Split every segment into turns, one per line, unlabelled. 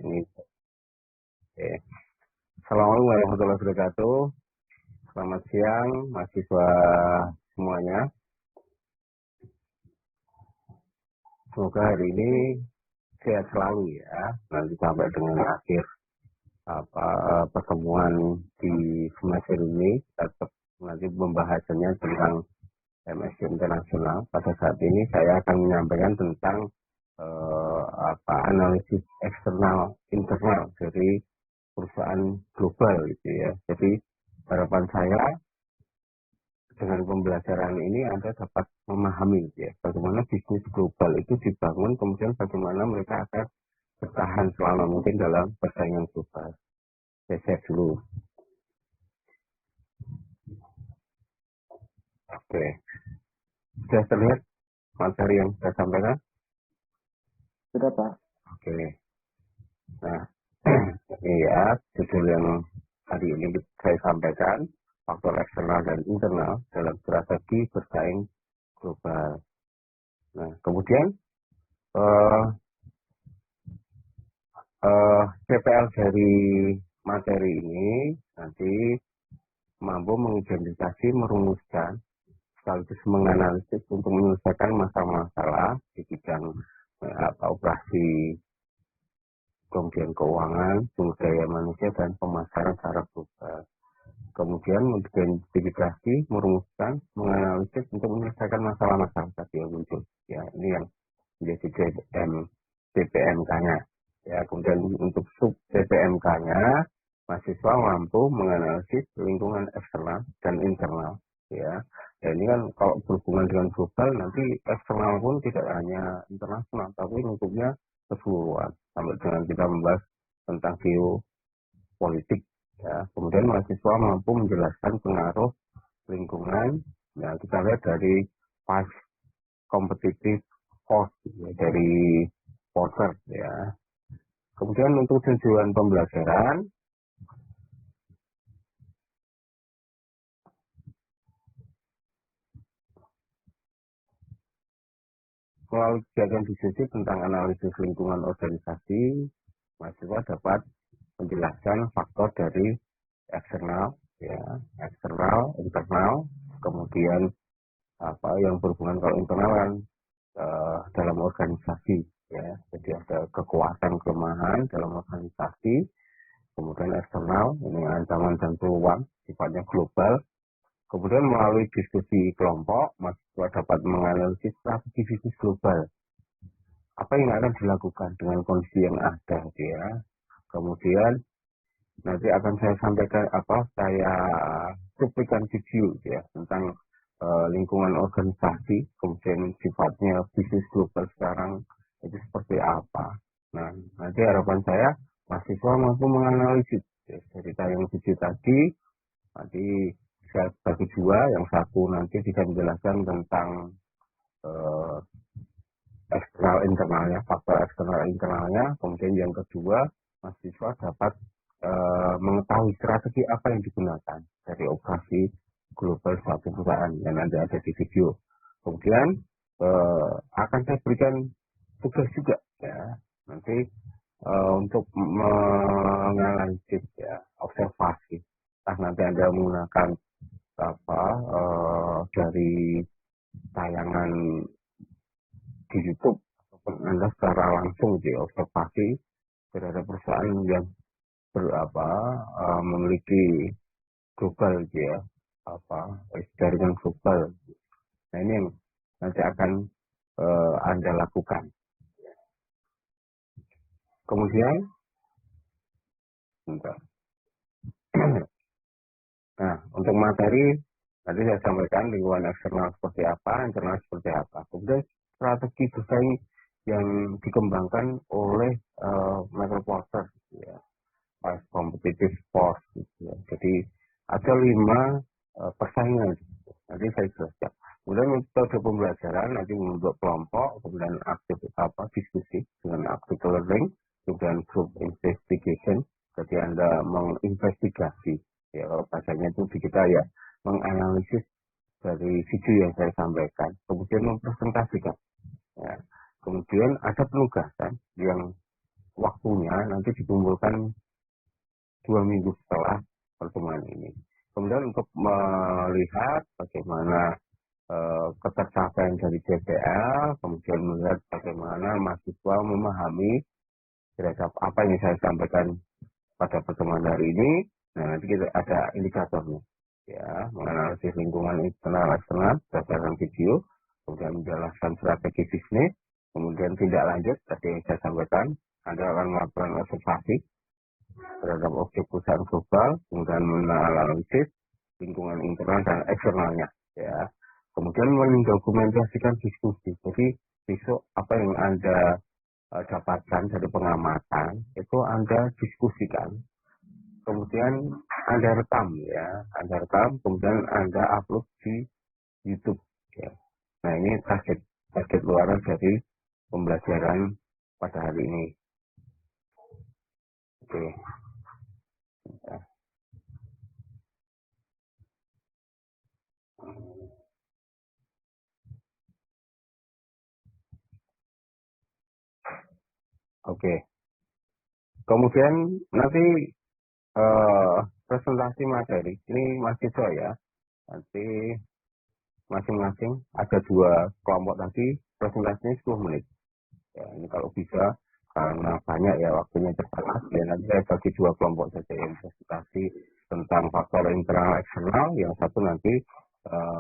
ini. Oke. Assalamualaikum warahmatullahi wabarakatuh. Selamat siang, mahasiswa semuanya. Semoga hari ini sehat selalu ya. Nanti sampai dengan akhir pertemuan di semester ini, tetap nanti pembahasannya tentang MSc internasional. Pada saat ini saya akan menyampaikan tentang analisis eksternal internal dari perusahaan global gitu ya. Jadi harapan saya dengan pembelajaran ini Anda dapat memahami ya bagaimana bisnis global itu dibangun, kemudian bagaimana mereka akan bertahan selama mungkin dalam persaingan global. Saya share dulu. Oke. Sudah terlihat materi yang saya sampaikan?
Sudah, Pak.
Oke. Nah, ini ya judul yang hari ini saya sampaikan, faktor eksternal dan internal dalam strategi bersaing global. Nah, kemudian CPL dari materi ini nanti mampu mengidentifikasi, merumuskan, sekaligus menganalisis untuk menyelesaikan masalah-masalah di bidang operasi, kemudian keuangan, sumber daya manusia, dan pemasaran secara global. Kemudian mengidentifikasi, merumuskan, menganalisis untuk menyelesaikan masalah-masalah tadi yang muncul. Ya, ini yang menjadi CPMK-nya. Ya, kemudian untuk sub CPMK-nya, mahasiswa mampu menganalisis lingkungan eksternal dan internal. Ya, dan ini kan kalau berhubungan dengan global, nanti eksternal pun tidak hanya internasional, tapi lingkupnya keseluruhan. Sampai dengan kita membahas tentang geopolitik. Ya, kemudian mahasiswa mampu menjelaskan pengaruh lingkungan. Ya, kita lihat dari past competitive force ya, dari Porter ya. Kemudian untuk tujuan pembelajaran, melalui kegiatan diskusi tentang analisis lingkungan organisasi, mahasiswa dapat menjelaskan faktor dari eksternal, ya, eksternal, internal, kemudian yang berhubungan kalau internal kan dalam organisasi, ya, jadi ada kekuatan kelemahan dalam organisasi, kemudian eksternal, ini ancaman dan peluang, sifatnya global. Kemudian melalui diskusi kelompok, mahasiswa dapat menganalisis strategi bisnis global. Apa yang akan dilakukan dengan kondisi yang ada, ya. Kemudian nanti akan saya sampaikan saya cuplikan video ya tentang lingkungan organisasi, kemudian sifatnya bisnis global sekarang itu seperti apa. Nah, nanti harapan saya mahasiswa mampu menganalisis ya, dari tayang video tadi. Nanti saya bagi dua, yang satu nanti bisa menjelaskan tentang eksternal internalnya, faktor eksternal internalnya, kemudian yang kedua mahasiswa dapat mengetahui strategi apa yang digunakan dari operasi global suatu perusahaan yang nanti ada di video. Kemudian akan saya berikan tugas juga ya nanti untuk menganalisis ya observasi. Nanti Anda menggunakan dari tayangan di YouTube ataupun Anda secara langsung di observasi terhadap perusahaan yang memiliki global ya jaringan global. Nah, ini yang nanti akan Anda lakukan. Kemudian nah, untuk materi tadi saya sampaikan lingkungan eksternal seperti apa, internal seperti apa. Kemudian strategi bersaing yang dikembangkan oleh Michael Porter ya, past competitive force gitu ya. Jadi ada 5 persaingan. Nanti saya jelaskan. Kemudian metode pembelajaran nanti membentuk kelompok, kemudian aktif diskusi dengan active learning, kemudian group investigation. Jadi Anda menginvestigasi, ya kalau bahasanya itu di kita ya menganalisis dari video yang saya sampaikan, kemudian mempresentasikan. Ya. Kemudian ada penugasan yang waktunya nanti dikumpulkan 2 minggu setelah pertemuan ini. Kemudian untuk melihat bagaimana ketercapaian dari JPL, kemudian melihat bagaimana mahasiswa memahami terhadap apa yang saya sampaikan pada pertemuan hari ini. Nah, nanti kita ada indikatornya, ya, menganalisis lingkungan internal eksternal berdasarkan video, kemudian menjelaskan strategi bisnis, kemudian tindak lanjut tadi yang saya sampaikan, Anda akan melakukan observasi terhadap objek perusahaan global, kemudian menganalisis lingkungan internal dan eksternalnya, ya. Kemudian mendokumentasikan diskusi. Jadi besok apa yang Anda dapatkan dari pengamatan itu Anda diskusikan, kemudian Anda rekam, ya, Anda rekam, kemudian Anda upload di YouTube, ya. Nah, ini target luar dari pembelajaran pada hari ini. Oke. Ya. Oke. Kemudian nanti presentasi materi ini mahasiswa, ya. Nanti masing-masing ada 2 kelompok tadi, presentasinya 10 menit. Ya, ini kalau bisa, karena banyak ya waktunya terbatas, ya nanti saya bagi 2 kelompok saja yang presentasi tentang faktor internal eksternal, yang satu nanti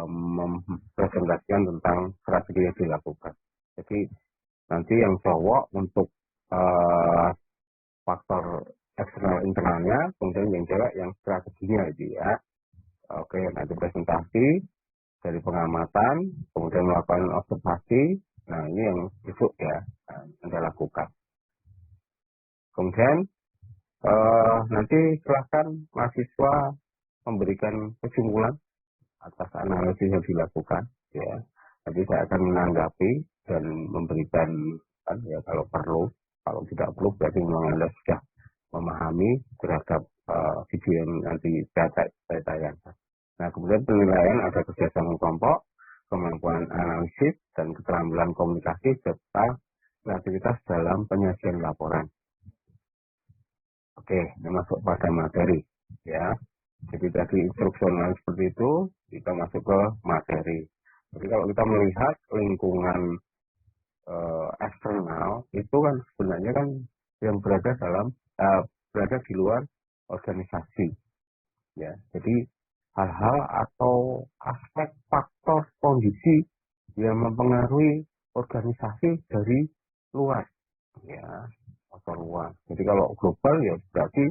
mempresentasikan tentang strategi yang dilakukan. Jadi nanti yang cowok untuk faktor eksternal internalnya, kemudian yang cewek yang strateginya gitu, ya. Oke, nanti presentasi dari pengamatan, kemudian melakukan observasi. Nah, ini yang besok, ya, Anda lakukan. Kemudian nanti silahkan mahasiswa memberikan kesimpulan atas analisis yang dilakukan, ya. Nanti saya akan menanggapi dan memberikan, ya, kalau perlu. Kalau tidak perlu berarti memang Anda sudah memahami terhadap video yang nanti saya tayangkan. Nah, kemudian penilaian ada kerjasama kelompok, kemampuan analisis, dan keterampilan komunikasi, serta kreativitas dalam penyajian laporan. Oke, ini masuk pada materi, ya. Jadi tadi instruksional seperti itu, kita masuk ke materi. Jadi kalau kita melihat lingkungan eksternal, itu kan sebenarnya kan yang berada di luar organisasi, ya. Jadi hal-hal atau aspek faktor kondisi yang mempengaruhi organisasi dari luar, ya, faktor luar. Jadi kalau global ya berarti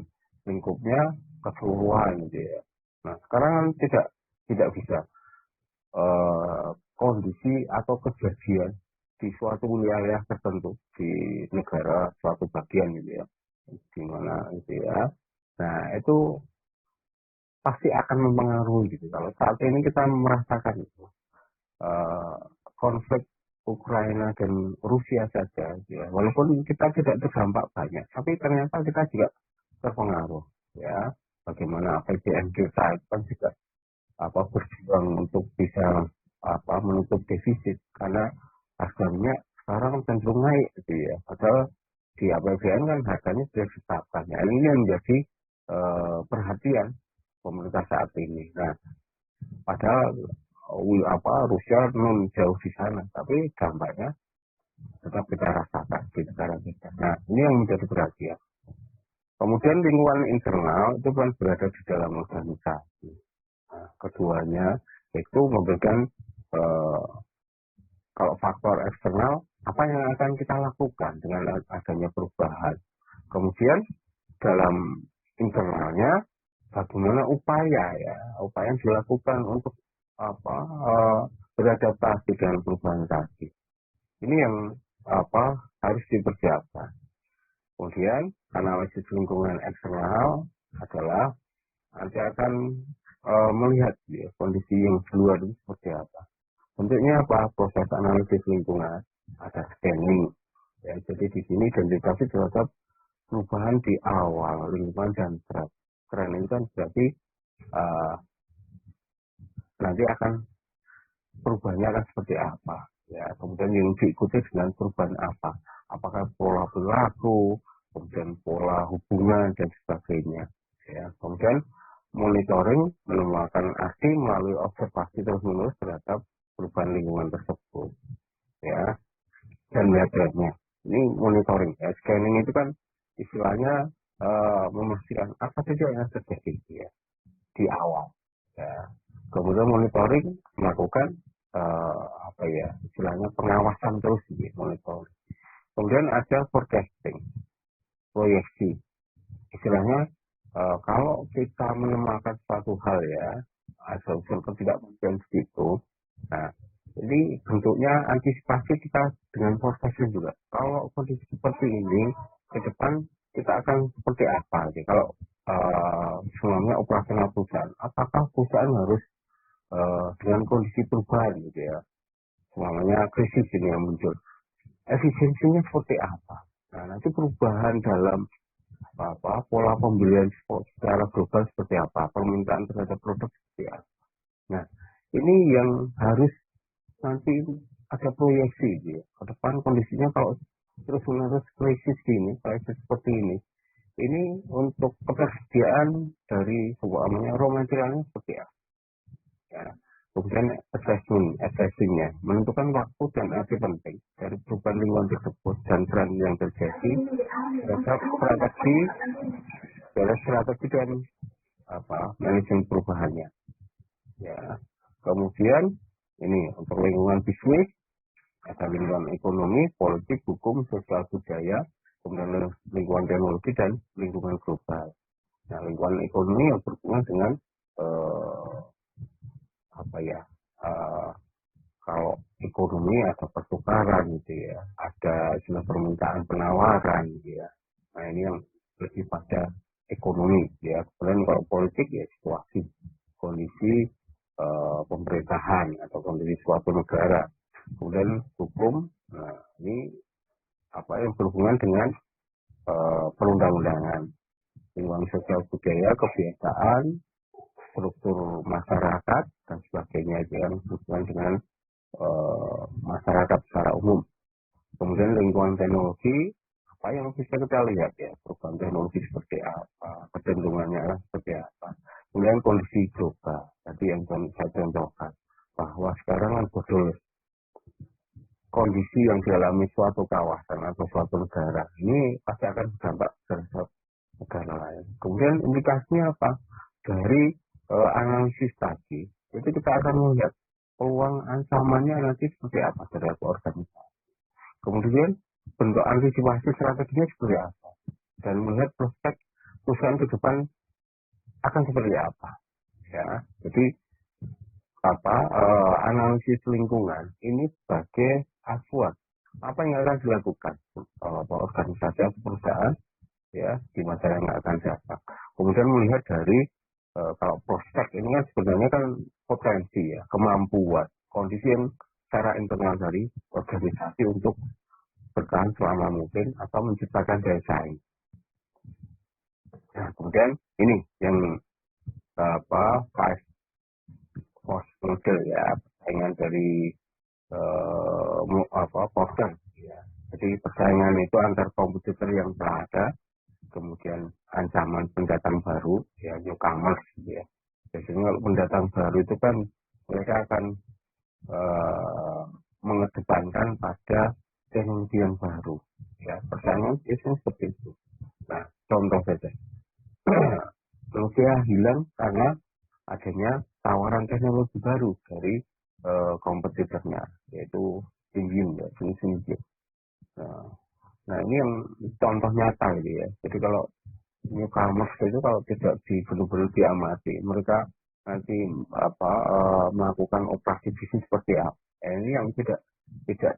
lingkupnya keseluruhan, gitu, ya. Nah, sekarang kan tidak bisa kondisi atau kejadian di suatu wilayah tertentu di negara suatu bagian, gitu, ya, di mana, gitu, ya. Nah, itu pasti akan mempengaruhi, gitu. Kalau saat ini kita merasakan itu konflik Ukraina dan Rusia saja, ya, walaupun kita tidak terdampak banyak, tapi ternyata kita juga terpengaruh, ya. Bagaimana APBN kita kan juga berjuang untuk bisa menutup defisit, karena harga minyak sekarang cenderung naik, gitu, ya. Padahal di APBN kan harganya sudah ditetapkan. Ya, ini yang menjadi perhatian pemerintah saat ini. Nah, padahal Rusia non jauh di sana, tapi dampaknya tetap kita rasakan di negara kita. Nah, ini yang menjadi perhatian. Kemudian lingkungan internal itu kan berada di dalam organisasi. Nah, keduanya itu memberikan kalau faktor eksternal, apa yang akan kita lakukan dengan adanya perubahan. Kemudian dalam internalnya, bagaimana upaya yang dilakukan untuk beradaptasi dengan perubahan tadi. Ini yang harus dipersiapkan. Kemudian analisis lingkungan eksternal adalah nanti akan melihat, ya, kondisi yang di luar itu seperti apa. Bentuknya apa? Proses analisis lingkungan, ada scanning, ya. Jadi di sini identifikasi terhadap perubahan di awal lingkungan dan tren itu kan berarti nanti akan perubahannya akan seperti apa, ya. Kemudian yang diikuti dengan perubahan apa? Apakah pola perilaku, kemudian pola hubungan dan sebagainya. Ya, kemudian monitoring menemukan arti melalui observasi terus-menerus terhadap perubahan lingkungan tersebut. Ya, dan melihat-lihatnya. Ini monitoring. Ya. Scanning itu kan istilahnya memastikan apa saja yang terjadi ya, di awal. Ya. Kemudian monitoring melakukan apa ya istilahnya pengawasan terus ya, monitoring. Kemudian ada forecasting, proyeksi. Istilahnya kalau kita menemukan suatu hal ya, asal-usul ketidakpastian begitu, nah jadi bentuknya antisipasi kita dengan forecasting juga. Kalau kondisi seperti ini ke depan kita akan seperti apa? Jadi kalau semuanya operasional perusahaan, apakah perusahaan harus dengan kondisi perubahan gitu ya, semuanya krisis ini yang muncul, efisiensinya seperti apa? Nah nanti perubahan dalam pola pembelian secara global seperti apa, permintaan terhadap produk seperti apa. Nah ini yang harus nanti ada proyeksi gitu ya. Ke depan kondisinya kalau terus-menerus krisis seperti ini untuk ketersediaan dari sebuah raw materialnya seperti apa. Ya. Kemudian assessingnya, menentukan waktu dan arti penting dari perubahan lingkungan tersebut dan tren yang terjadi terhadap strategi dan manajemen perubahannya. Ya. Kemudian ini untuk lingkungan bisnis, ada lingkungan ekonomi, politik, hukum, sosial budaya, kemudian lingkungan teknologi dan lingkungan global. Nah, lingkungan ekonomi yang berhubungan dengan kalau ekonomi ada pertukaran gitu ya, ada istilah permintaan penawaran gitu ya. Nah ini yang lebih pada ekonomi ya. Kemudian kalau politik ya situasi, kondisi pemerintahan atau kondisi suatu negara. Kemudian hukum, nah ini yang berhubungan dengan perundang-undangan, lingkungan sosial budaya, kebiasaan, struktur masyarakat dan sebagainya yang berhubungan dengan masyarakat secara umum. Kemudian lingkungan teknologi, apa yang bisa kita lihat ya, perubahan teknologi seperti apa, kecenderungannya seperti apa. Kemudian kondisi global, tadi yang saya contohkan, bahwa sekarang kan kondisi yang dialami suatu kawasan atau suatu negara, ini pasti akan berdampak terhadap negara lain. Kemudian implikasinya apa? Dari analisis tadi, itu kita akan melihat peluang ancamannya nanti seperti apa terhadap organisasi. Kemudian bentuk antisipasi strateginya seperti apa, dan melihat prospek perusahaan ke depan akan seperti apa. Ya, jadi analisis lingkungan ini sebagai acuan apa yang akan dilakukan organisasi atau perusahaan ya di masa yang akan datang. Kemudian melihat dari kalau prospek ini kan sebenarnya kan potensi ya, kemampuan, kondisi yang secara internal dari organisasi untuk bertahan selama mungkin atau menciptakan daya saing. Nah, kemudian ini yang five force model ya, persaingan dari Porter ya. Jadi persaingan itu antar kompetitor yang telah ada, kemudian ancaman pendatang baru ya, newcomers gitu ya. Biasanya kalau pendatang baru itu kan mereka akan mengedepankan pada teknologi yang baru ya, persaingan biasanya seperti itu. Nah, contoh saja Nokia hilang karena adanya tawaran teknologi baru dari kompetitornya, yaitu Symbian ya, Symbian. Nah ini yang contoh nyata gitu ya. Jadi kalau newcomers itu kalau tidak benar-benar diamati, mereka nanti melakukan operasi bisnis seperti apa. Ini yang tidak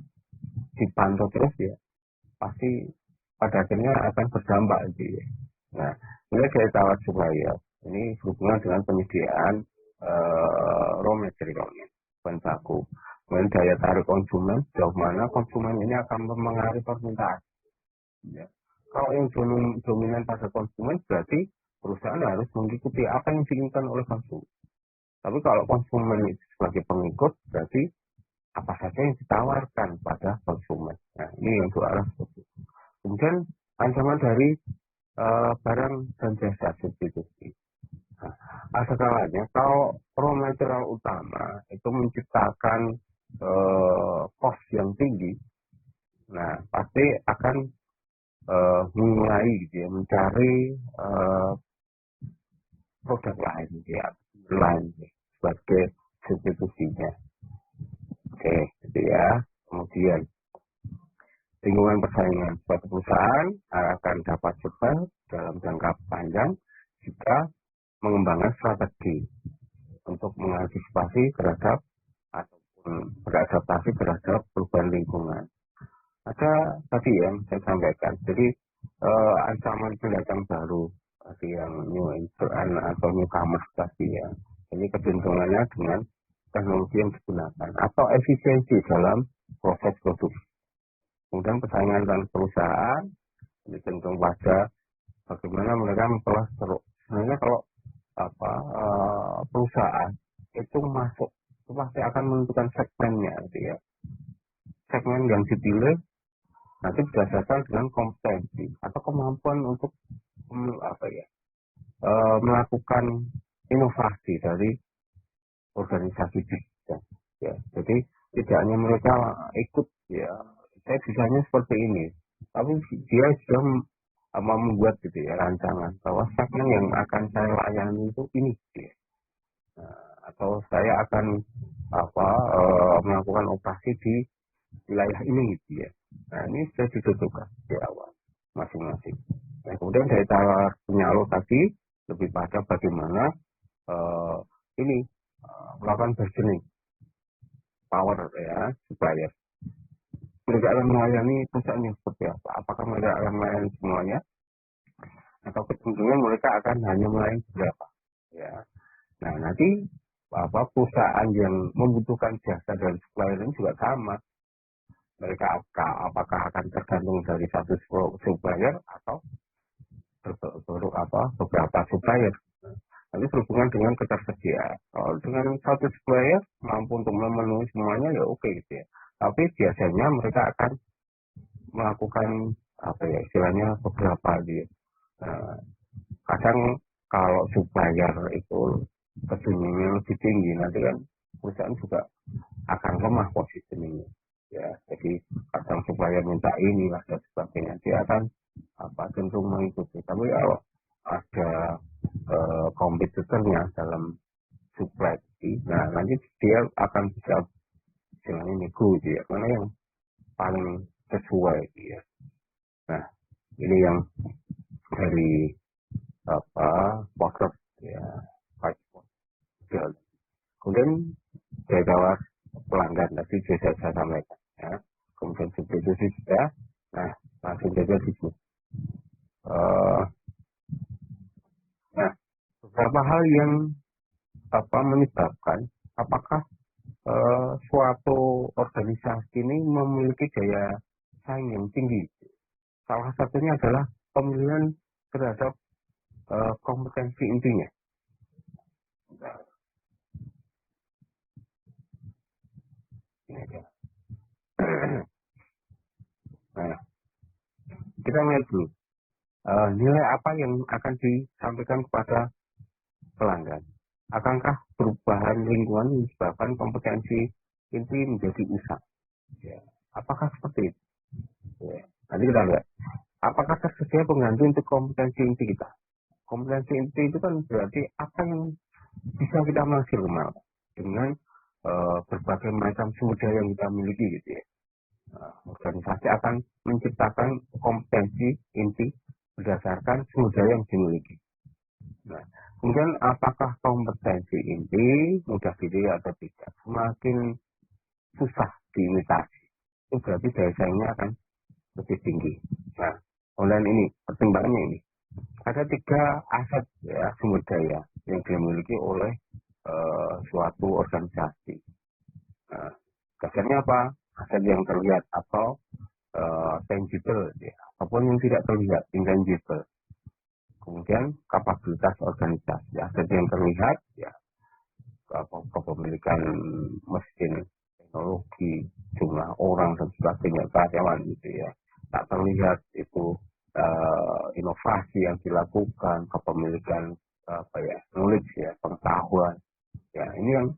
dipantau terus ya, pasti pada akhirnya akan berdampak gitu ya. Nah, ini dari tawar supplier ini berhubungan dengan penyediaan raw materialnya, bahan baku. Kemudian daya tarik konsumen, sejauh mana konsumen ini akan mempengaruhi permintaan. Ya. Kalau yang dominan pada konsumen berarti perusahaan harus mengikuti apa yang diinginkan oleh konsumen. Tapi kalau konsumen itu sebagai pengikut berarti apa saja yang ditawarkan pada konsumen. Nah, ini yang dua arah. Kemudian ancaman dari barang dan jasa substitusi. Nah, ada kalanya kalau raw material utama itu menciptakan cost yang tinggi, nah pasti akan mulai gitu ya, mencari produk lain gitu ya, lain sebagai substitusinya. Oke, gitu ya. Kemudian lingkungan persaingan suatu perusahaan akan dapat sukses dalam jangka panjang jika mengembangkan strategi untuk mengantisipasi terhadap ataupun beradaptasi terhadap perubahan lingkungan. Ada tadi yang saya sampaikan, jadi ancaman pendatang baru tadi yang new entrant atau newcomers tadi ya. Ini kecenderungannya dengan teknologi yang digunakan atau efisiensi dalam proses produksi. Kemudian persaingan dan perusahaan ini cenderung pada bagaimana mereka memperoleh ceruk. Sebenarnya kalau perusahaan itu masuk itu pasti akan menentukan segmennya gitu ya. Segmen yang dipilih nanti berdasarkan dengan kompetensi atau kemampuan untuk melakukan inovasi dari organisasi digital. Ya, jadi tidak hanya mereka ikut ya, saya bisanya seperti ini, tapi dia sudah membuat gitu ya rancangan bahwa segmen yang akan saya layani itu ini, gitu ya. Atau saya akan melakukan operasi di wilayah ini gitu ya. Nah ini sudah ditentukan di awal masing-masing. Nah, kemudian dari tawar penyalur tadi lebih pada bagaimana ini melakukan bargaining power ya supplier. Mereka akan melayani perusahaan yang seperti apa? Apakah mereka akan melayani semuanya? Atau kecenderungan mereka akan hanya melayani beberapa? Ya. Nah nanti perusahaan yang membutuhkan jasa dari supplier ini juga sama. Mereka apakah akan tergantung dari satu supplier atau beberapa supplier. Nanti berhubungan dengan ketersediaan. Kalau dengan satu supplier mampu untuk memenuhi semuanya ya oke gitu ya. Tapi biasanya mereka akan melakukan istilahnya beberapa gitu. Kadang kalau supplier itu kecenderungannya lebih tinggi, nanti kan perusahaan juga akan lemah posisinya. Ya, jadi kadang supplier minta ini lah dan sebagainya, dia akan cenderung mengikuti. Tapi kalau ada kompetitornya dalam supply, nah nanti dia akan bisa istilahnya nego ya, mana yang paling sesuai ya. Nah ini yang dari Potter ya, kemudian dari tawar pelanggan tadi sudah saya sampaikan ya. Kemudian substitusi sudah, nah langsung saja di sini. Nah beberapa hal yang menyebabkan apakah suatu organisasi ini memiliki daya saing yang tinggi. Salah satunya adalah pemilihan terhadap kompetensi intinya. Nah, kita lihat dulu nilai apa yang akan disampaikan kepada pelanggan. Akankah perubahan lingkungan menyebabkan kompetensi inti menjadi usang? Ya. Apakah seperti itu? Ya. Nanti kita lihat. Apakah tersedia pengganti untuk kompetensi inti kita? Kompetensi inti itu kan berarti apa yang bisa kita maksimalkan dengan berbagai macam sumber daya yang kita miliki gitu ya. Organisasi akan menciptakan kompetensi inti berdasarkan sumber daya yang dimiliki. Nah, kemudian apakah kompetensi inti mudah dilihat atau tidak? Semakin susah diimitasi, itu berarti daya saingnya akan lebih tinggi. Nah, kemudian ini pertimbangannya ini. Ada 3 aset ya sumber daya yang dimiliki oleh suatu organisasi. Nah, dasarnya apa? Aset yang terlihat atau tangible, ya, ataupun yang tidak terlihat, intangible. Kemudian kapabilitas organisasi, aset yang terlihat, ya, kepemilikan mesin, teknologi, jumlah orang dan sebagainya, karyawan gitu ya. Tak terlihat itu inovasi yang dilakukan, kepemilikan knowledge ya, pengetahuan. Ya, ini yang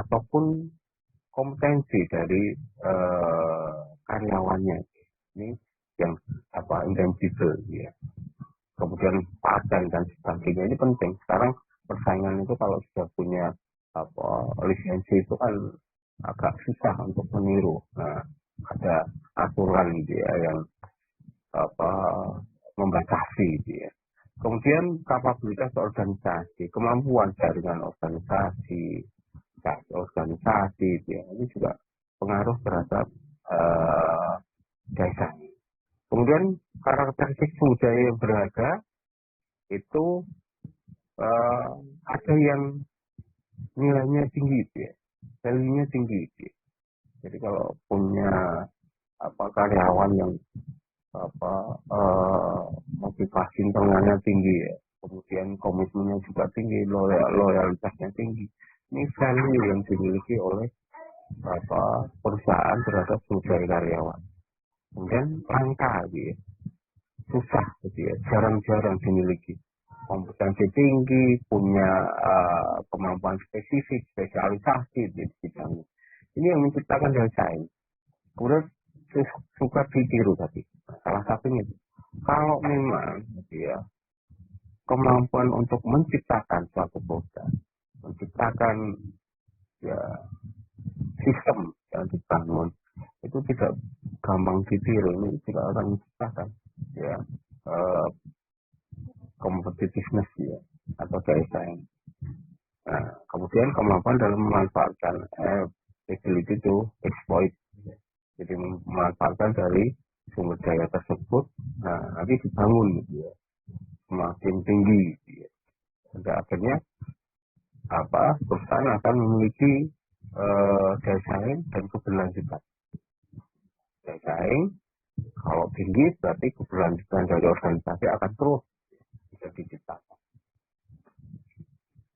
ataupun kompetensi dari karyawannya. Ini yang intangible ya. Kemudian paten dan sebagainya ini penting. Sekarang persaingan itu kalau sudah punya lisensi itu kan agak susah untuk meniru. Nah, ada aturan gitu ya yang membatasi gitu ya. Kemudian kapabilitas organisasi, kemampuan jaringan organisasi gitu ya. Ini juga pengaruh terhadap daya. Kemudian karakteristik budaya yang berharga itu ada yang nilainya tinggi ya, value-nya tinggi. Ya. Jadi kalau punya karyawan yang motivasi internalnya tinggi ya, kemudian komitmennya juga tinggi, loyalitasnya tinggi. Ini value yang dimiliki oleh perusahaan terhadap sumber karyawan. Kemudian langka gitu ya, susah gitu ya, jarang-jarang dimiliki. Kompetensi tinggi, punya kemampuan spesifik, spesialisasi di bidangnya. Ini yang menciptakan daya saing. Kemudian suka ditiru tadi. Salah satunya kalau memang gitu ya, kemampuan untuk menciptakan suatu produk, menciptakan ya sistem yang dibangun itu tidak gampang ditiru, ini tidak akan menciptakan ya competitiveness ya atau daya saing. Nah, kemudian kemampuan dalam memanfaatkan ability to exploit, jadi memanfaatkan dari sumber daya tersebut, nah nanti dibangun gitu ya, semakin tinggi gitu ya. Sampai akhirnya perusahaan akan memiliki daya saing dan keberlanjutan. Daya saing kalau tinggi berarti keberlanjutan dari organisasi akan terus bisa diciptakan.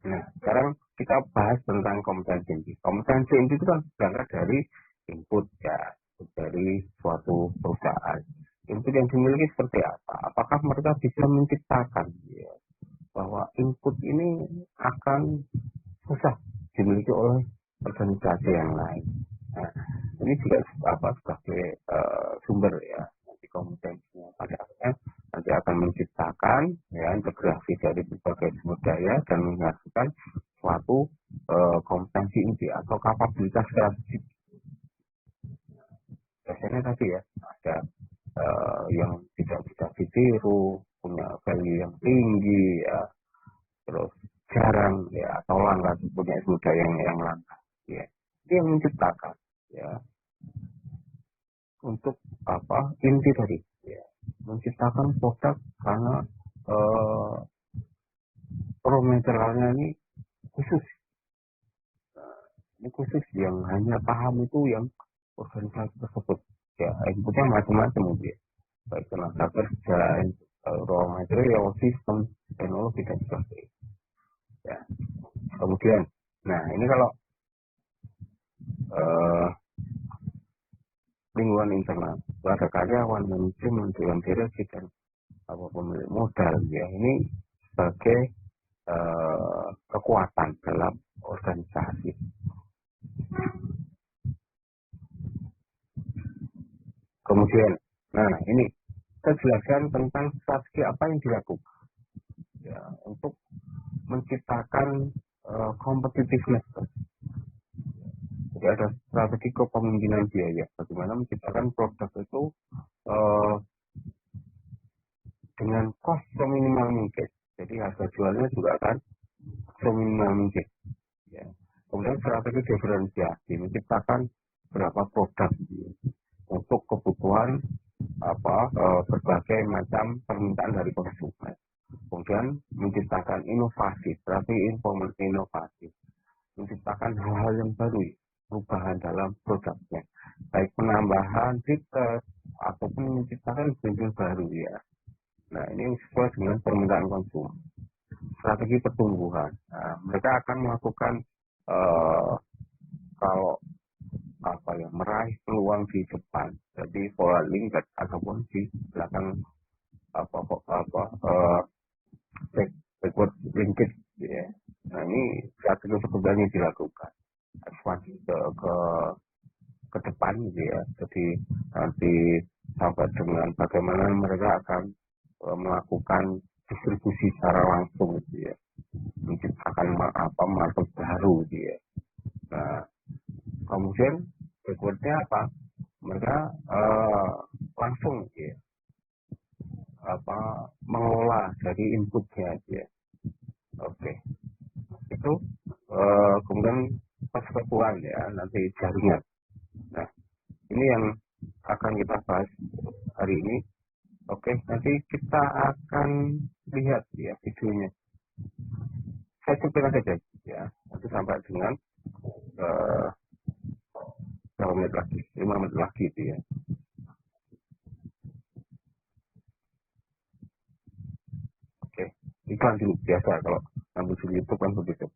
Nah, sekarang kita bahas tentang kompetensi inti. Kompetensi inti itu kan berangkat dari input ya, dari suatu perusahaan. Input yang dimiliki seperti apa? Apakah mereka bisa menciptakan ya, bahwa input ini akan susah dimiliki oleh organisasi yang lain. Nah, ini juga sebagai sumber ya, nanti kompetensinya pada akhirnya nanti akan menciptakan ya integrasi dari berbagai sumber daya dan menghasilkan suatu kompetensi inti atau kapabilitas strategik. Biasanya tadi ya ada yang tidak bisa ditiru, punya value yang tinggi ya, terus jarang ya atau langka, punya sumber daya yang langka ya. Itu yang menciptakan ya untuk inti tadi ya, menciptakan produk karena raw materialnya ini khusus. Nah, ini khusus yang hanya paham itu yang organisasi tersebut ya, inputnya macam-macam ya, baik tenaga kerja, raw material, sistem, teknologi dan sebagainya ya. Kemudian nah ini kalau lingkungan internal, ada karyawan, manajemen, dewan direksi dan pemilik modal ya, ini sebagai kekuatan dalam organisasi. Kemudian, nah ini saya jelaskan tentang strategi apa yang dilakukan ya, untuk menciptakan competitiveness. Jadi ada strategi kepemimpinan biaya, bagaimana menciptakan produk itu dengan cost seminimal mungkin. Jadi harga jualnya juga akan seminimal mungkin. Ya. Kemudian strategi diferensiasi, menciptakan berapa produk untuk kebutuhan berbagai macam permintaan dari konsumen. Kemudian menciptakan inovasi, strategi inovasi, menciptakan hal-hal yang baru, perubahan dalam produknya, baik penambahan fitur ataupun menciptakan branding baru ya. Nah, ini sesuai dengan permintaan konsumen. Strategi pertumbuhan. Nah, mereka akan melakukan kalau meraih peluang di depan. Jadi pola lingkar ataupun di belakang apa apa backward linkage gitu ya. Nah ini strategi sebenarnya dilakukan ekspansi ke depan gitu ya. Jadi nanti sampai dengan bagaimana mereka akan melakukan distribusi secara langsung gitu ya, menciptakan market baru gitu ya. Nah kemudian backwardnya apa? Mereka langsung ya mengolah dari inputnya ya. Oke, itu kemudian persekutuan ya nanti jaringan. Nah ini yang akan kita bahas hari ini. Oke, nanti kita akan lihat ya videonya. Saya cukupkan saja ya, nanti sampai dengan uh, berapa menit lagi, 5 menit lagi itu ya. Oke, iklan dulu biasa kalau ngambil di YouTube kan begitu.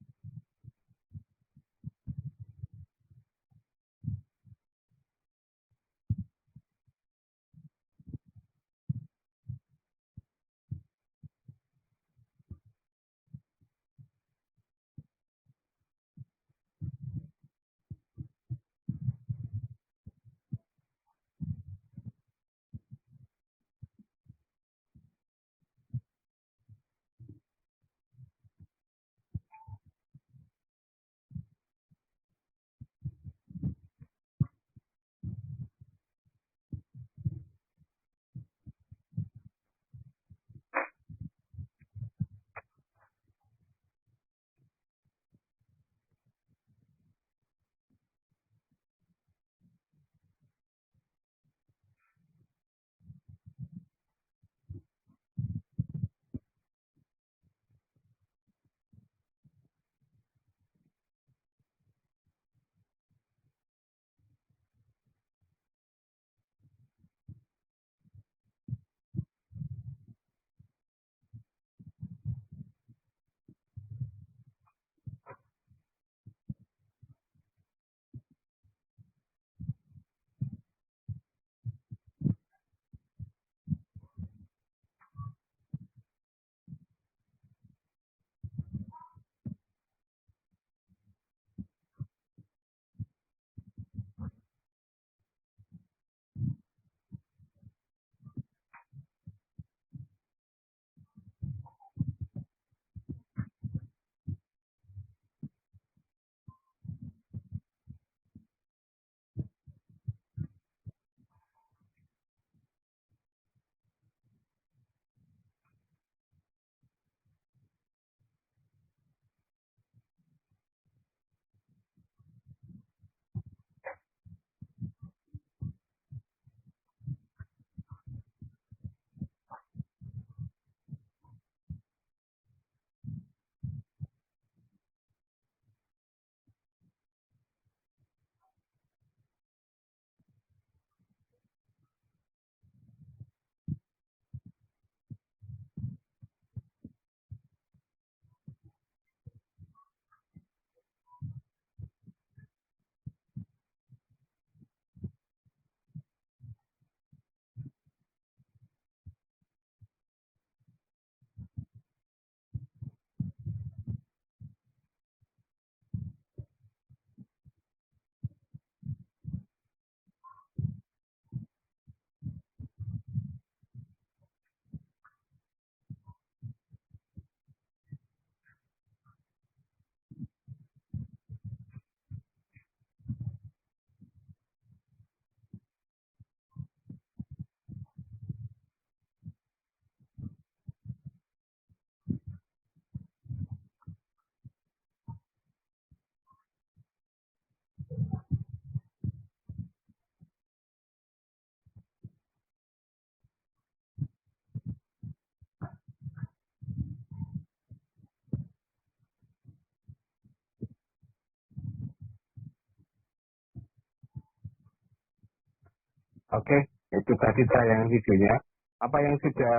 Oke, itu tadi tayangan videonya. Apa yang sudah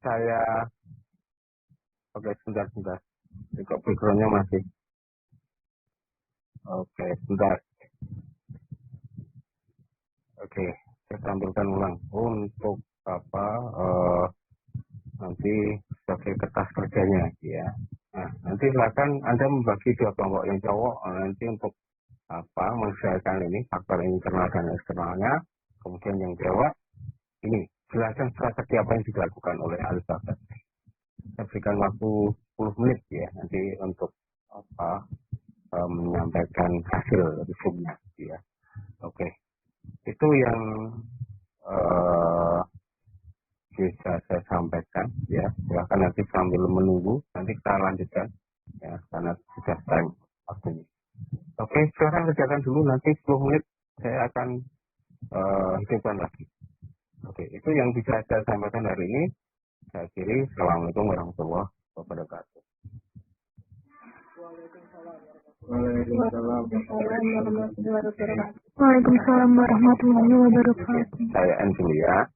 saya, oke sebentar, kok backgroundnya masih, oke sebentar. Oke, saya tampilkan ulang untuk nanti sebagai kertas kerjanya ya. Nah, nanti silakan Anda membagi dua kelompok, yang cowok nanti untuk menyesuaikan ini faktor internal dan eksternalnya, kemudian yang cewek ini jelaskan strategi apa yang dilakukan oleh Alifabet. Saya berikan waktu 10 menit ya nanti untuk menyampaikan hasil resumnya ya. Oke, itu yang bisa saya sampaikan ya. Silakan nanti sambil menunggu, nanti kita lanjutkan ya karena sudah time waktunya. Oke, silakan kerjakan dulu, nanti 10 menit saya akan hidupkan lagi. Oke, itu yang bisa saya sampaikan hari ini. Saya akhiri. Assalamualaikum warahmatullahi wabarakatuh.
Waalaikumsalam warahmatullahi wabarakatuh.
Saya N dulu ya.